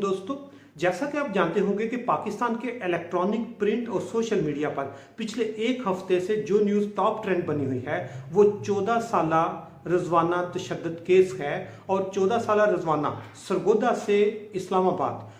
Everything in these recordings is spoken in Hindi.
दोस्तों, जैसा कि आप जानते होंगे कि पाकिस्तान के इलेक्ट्रॉनिक, प्रिंट और सोशल मीडिया पर पिछले एक हफ्ते से जो न्यूज़ टॉप ट्रेंड बनी हुई है वो 14 साला रिजवाना तशद्दुद केस है। और 14 साला रिजवाना सरगोदा से इस्लामाबाद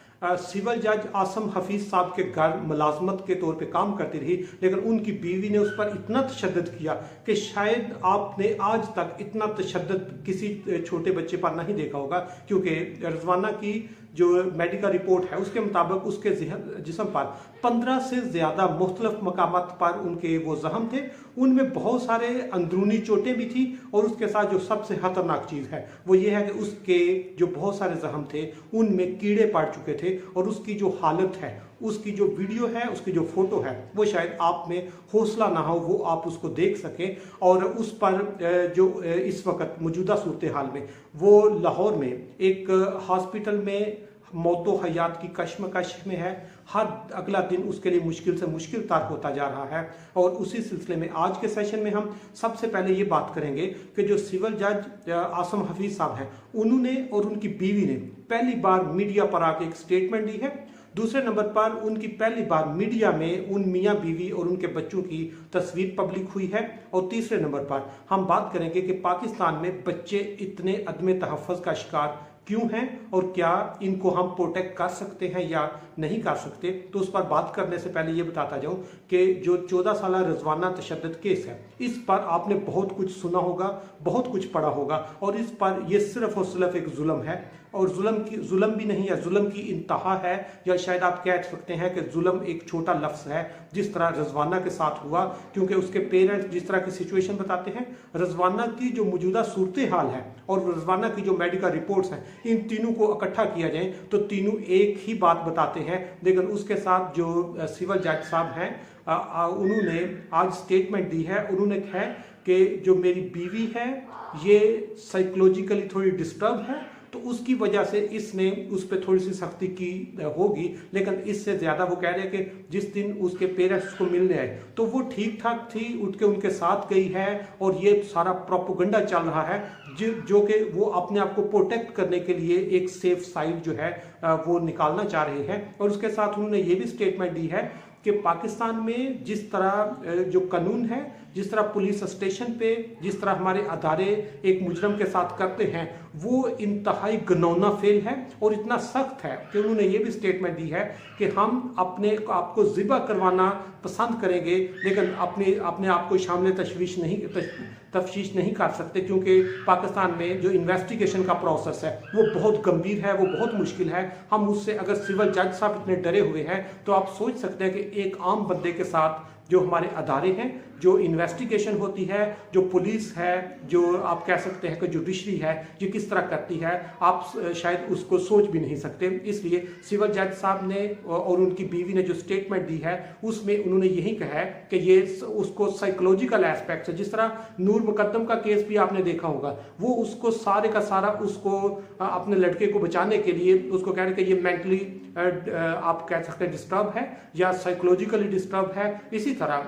सिविल जज आसम हफीज साहब के घर मुलाजमत के तौर पे काम करती रही, लेकिन उनकी बीवी ने उस पर इतना तशद्दुद किया कि शायद आपने आज तक इतना तशद्दुद किसी छोटे बच्चे पर नहीं देखा होगा। क्योंकि रिजवाना की जो मेडिकल रिपोर्ट है उसके मुताबिक उसके जिस्म पर 15 से ज़्यादा मुख्तलिफ मकामात पर उनके वो जख्म थे। उनमें बहुत सारे अंदरूनी चोटें भी थी और उसके साथ जो सबसे खतरनाक चीज़ है वो ये है कि उसके जो बहुत सारे जख्म थे उनमें कीड़े पड़ चुके थे। और उसकी जो हालत है, उसकी जो वीडियो है, उसकी जो फोटो है, वो शायद आप में हौसला ना हो वो आप उसको देख सकें। और उस पर जो इस वक्त मौजूदा सूरत हाल में वो लाहौर में एक हॉस्पिटल में मौतो हयात की कश्मकश में है। हर अगला दिन उसके लिए मुश्किल से मुश्किल तार होता जा रहा है। और उसी सिलसिले में आज के सेशन में हम सबसे पहले ये बात करेंगे कि जो सिविल जज आसम हफीज साहब हैं उन्होंने और उनकी बीवी ने पहली बार मीडिया पर आके एक स्टेटमेंट दी है। दूसरे नंबर पर उनकी पहली बार मीडिया में उन मियाँ बीवी और उनके बच्चों की तस्वीर पब्लिक हुई है। और तीसरे नंबर पर हम बात करेंगे कि पाकिस्तान में बच्चे इतने अदम तहफ़्फ़ुज़ का शिकार क्यों हैं और क्या इनको हम प्रोटेक्ट कर सकते हैं या नहीं कर सकते। तो उस पर बात करने से पहले ये बताता जाऊं कि जो 14 साला रिजवाना तशद्दुद केस है इस पर आपने बहुत कुछ सुना होगा, बहुत कुछ पढ़ा होगा। और इस पर यह सिर्फ और सिर्फ एक जुल्म है और जुल्म भी नहीं है, जुल्म की इंतहा है, या शायद आप कह सकते हैं कि जुल्म एक छोटा लफ्ज़ है जिस तरह रिजवाना के साथ हुआ। क्योंकि उसके पेरेंट्स जिस तरह की सिचुएशन बताते हैं, रिजवाना की जो मौजूदा सूरत हाल है और रिजवाना की जो मेडिकल रिपोर्ट्स हैं, इन तीनों को इकट्ठा किया जाए तो तीनों एक ही बात बताते हैं। लेकिन उसके साथ जो सिविल जज साहब हैं उन्होंने आज स्टेटमेंट दी है। उन्होंने कहा है कि जो मेरी बीवी है ये साइकोलॉजिकली थोड़ी डिस्टर्ब है तो उसकी वजह से इसने उस पर थोड़ी सी सख्ती की होगी। लेकिन इससे ज़्यादा वो कह रहे हैं कि जिस दिन उसके पेरेंट्स को मिलने आए तो वो ठीक ठाक थी, उठ के उनके साथ गई है। और ये सारा प्रोपेगेंडा चल रहा है जो कि वो अपने आप को प्रोटेक्ट करने के लिए एक सेफ साइड जो है वो निकालना चाह रहे हैं। और उसके साथ उन्होंने ये भी स्टेटमेंट दी है कि पाकिस्तान में जिस तरह जो कानून है, जिस तरह पुलिस स्टेशन पे जिस तरह हमारे अदारे एक मुजरम के साथ करते हैं वो इंतहाई घिनौना फेल है और इतना सख्त है कि उन्होंने ये भी स्टेटमेंट दी है कि हम अपने आप को ज़िबा करवाना पसंद करेंगे लेकिन अपने आप को शामिल तफ्तीश नहीं कर सकते। क्योंकि पाकिस्तान में जो इन्वेस्टिगेशन का प्रोसेस है वो बहुत गंभीर है, वो बहुत मुश्किल है। हम उससे अगर सिविल जज साहब इतने डरे हुए हैं तो आप सोच सकते हैं कि एक आम बंदे के साथ जो हमारे अदारे हैं, जो इन्वेस्टिगेशन होती है, जो पुलिस है, जो आप कह सकते हैं कि जुडिशरी है, ये किस तरह करती है, आप शायद उसको सोच भी नहीं सकते। इसलिए सिविल जज साहब ने और उनकी बीवी ने जो स्टेटमेंट दी है उसमें उन्होंने यही कहा है कि ये उसको साइकोलॉजिकल एस्पेक्ट है। जिस तरह नूर मुकद्दम का केस भी आपने देखा होगा, वो उसको सारे का सारा उसको अपने लड़के को बचाने के लिए उसको कह रहे कि ये मेंटली आप कह सकते हैं डिस्टर्ब है या साइकोलॉजिकली डिस्टर्ब है। इसी तरह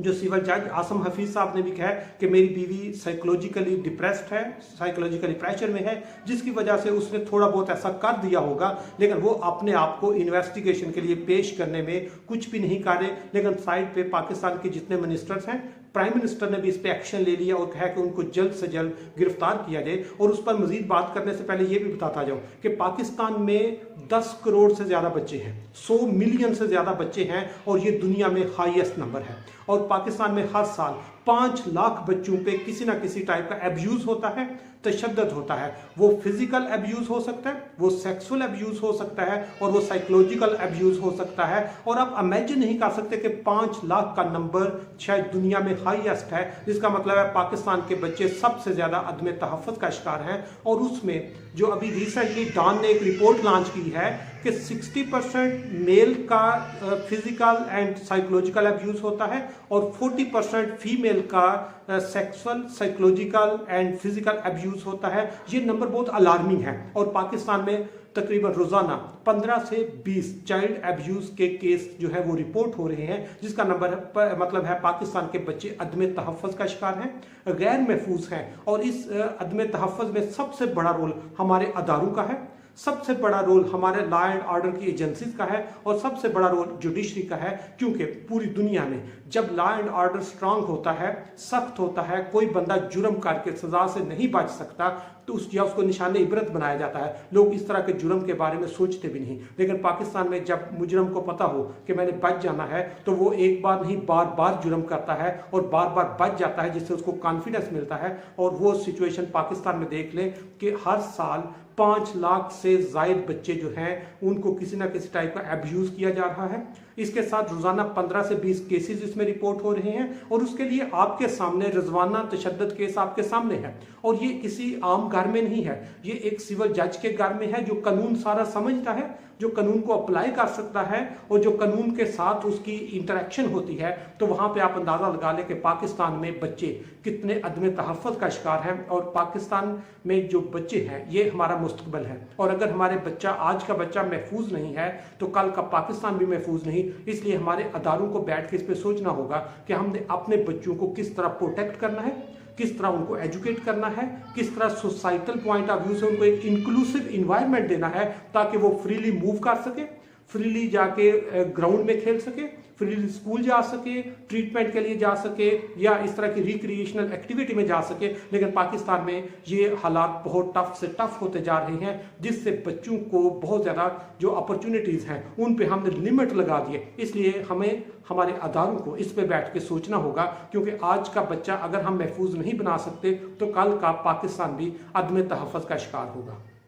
जो सिविल जज आसम हफीज साहब ने भी कहा कि मेरी बीवी साइकोलॉजिकली डिप्रेस्ड है, साइकोलॉजिकली प्रेशर में है, जिसकी वजह से उसने थोड़ा बहुत ऐसा कर दिया होगा लेकिन वो अपने आप को इन्वेस्टिगेशन के लिए पेश करने में कुछ भी नहीं कर रहे। लेकिन साइड पे पाकिस्तान के जितने मिनिस्टर्स हैं, प्राइम मिनिस्टर ने भी इस पर एक्शन ले लिया और कहा कि उनको जल्द से जल्द गिरफ्तार किया जाए। और उस पर मजीद बात करने से पहले ये भी बताता जाऊं कि पाकिस्तान में 10 करोड़ से ज़्यादा बच्चे हैं, 100 मिलियन से ज़्यादा बच्चे हैं और ये दुनिया में हाईएस्ट नंबर है। और पाकिस्तान में हर साल 5 लाख बच्चों पे किसी ना किसी टाइप का एब्यूज़ होता है, तशद्दुद होता है। वो फिजिकल एब्यूज़ हो सकता है, वो सेक्सुअल एब्यूज़ हो सकता है और वो साइकोलॉजिकल एब्यूज़ हो सकता है। और आप इमेजिन नहीं कर सकते कि 5 लाख का नंबर शायद दुनिया में हाईएस्ट है, जिसका मतलब है पाकिस्तान के बच्चे सबसे ज़्यादा अदम तहफ़्फ़ुज़ का शिकार हैं। और उसमें जो अभी रिसेंटली डॉन ने एक रिपोर्ट लॉन्च की है कि 60% मेल का फिजिकल एंड साइकोलॉजिकल एब्यूज़ होता है और 40% फीमेल का sexual, psychological and physical abuse होता है। ये नंबर बहुत अलार्मिंग है और पाकिस्तान में तकरीबन रोज़ाना 15 से 20 चाइल्ड एब्यूज़ के केस जो है वो रिपोर्ट हो रहे हैं, जिसका मतलब है पाकिस्तान के बच्चे अदम तहफ़्फ़ुज़ का शिकार हैं, गैर महफूज हैं। और इस अदम तहफ़्फ़ुज़ में सबसे बड़ा रोल हमारे अदारों का है। सबसे बड़ा रोल हमारे लॉ एंड ऑर्डर की एजेंसीज का है और सबसे बड़ा रोल जुडिशरी का है, क्योंकि पूरी दुनिया में जब लॉ एंड ऑर्डर स्ट्रांग होता है, सख्त होता है, कोई बंदा जुर्म करके सजा से नहीं बच सकता तो उसको निशाने इबरत बनाया जाता है। लोग इस तरह के जुर्म के बारे में सोचते भी नहीं। लेकिन पाकिस्तान में जब मुजरम को पता हो कि मैंने बच जाना है तो वो एक बार नहीं बार बार जुर्म करता है और बार बार बच जाता है, जिससे उसको कॉन्फिडेंस मिलता है। और वो सिचुएशन पाकिस्तान में देख लें कि हर साल 5 लाख से जायद बच्चे जो हैं उनको किसी ना किसी टाइप का एब्यूज किया जा रहा है। इसके साथ रोजाना 15 से 20 केसेस इसमें रिपोर्ट हो रहे हैं और उसके लिए आपके सामने रिजवाना तशद्दुद केस आपके सामने है। और ये किसी आम घर में नहीं है, ये एक सिविल जज के घर में है जो कानून सारा समझता है, जो कानून को अप्लाई कर सकता है और जो कानून के साथ उसकी इंटरेक्शन होती है। तो वहां पे आप अंदाजा लगा लें कि पाकिस्तान में बच्चे कितने अदम तहफ़्फ़ुज़ का शिकार हैं। और पाकिस्तान में जो बच्चे हैं ये हमारा मुस्तकबिल है, और अगर हमारे बच्चा आज का बच्चा महफूज नहीं है तो कल का पाकिस्तान भी महफूज नहीं। इसलिए हमारे अदारों को बैठ के इस पर सोचना होगा कि हमने अपने बच्चों को किस तरह प्रोटेक्ट करना है, किस तरह उनको एजुकेट करना है, किस तरह सोसाइटल पॉइंट ऑफ व्यू से उनको एक इंक्लूसिव इन्वायरमेंट देना है ताकि वो फ्रीली मूव कर सके, फ्रीली जाके ग्राउंड में खेल सके, फ्रीली स्कूल जा सके, ट्रीटमेंट के लिए जा सके या इस तरह की रिक्रिएशनल एक्टिविटी में जा सके। लेकिन पाकिस्तान में ये हालात बहुत टफ से टफ होते जा रहे हैं, जिससे बच्चों को बहुत ज़्यादा जो अपॉर्चुनिटीज़ हैं उन पे हमने लिमिट लगा दिए। इसलिए हमें हमारे अदारों को इस पे बैठ के सोचना होगा, क्योंकि आज का बच्चा अगर हम महफूज नहीं बना सकते तो कल का पाकिस्तान भी अदम तहफ़्फ़ुज़ का शिकार होगा।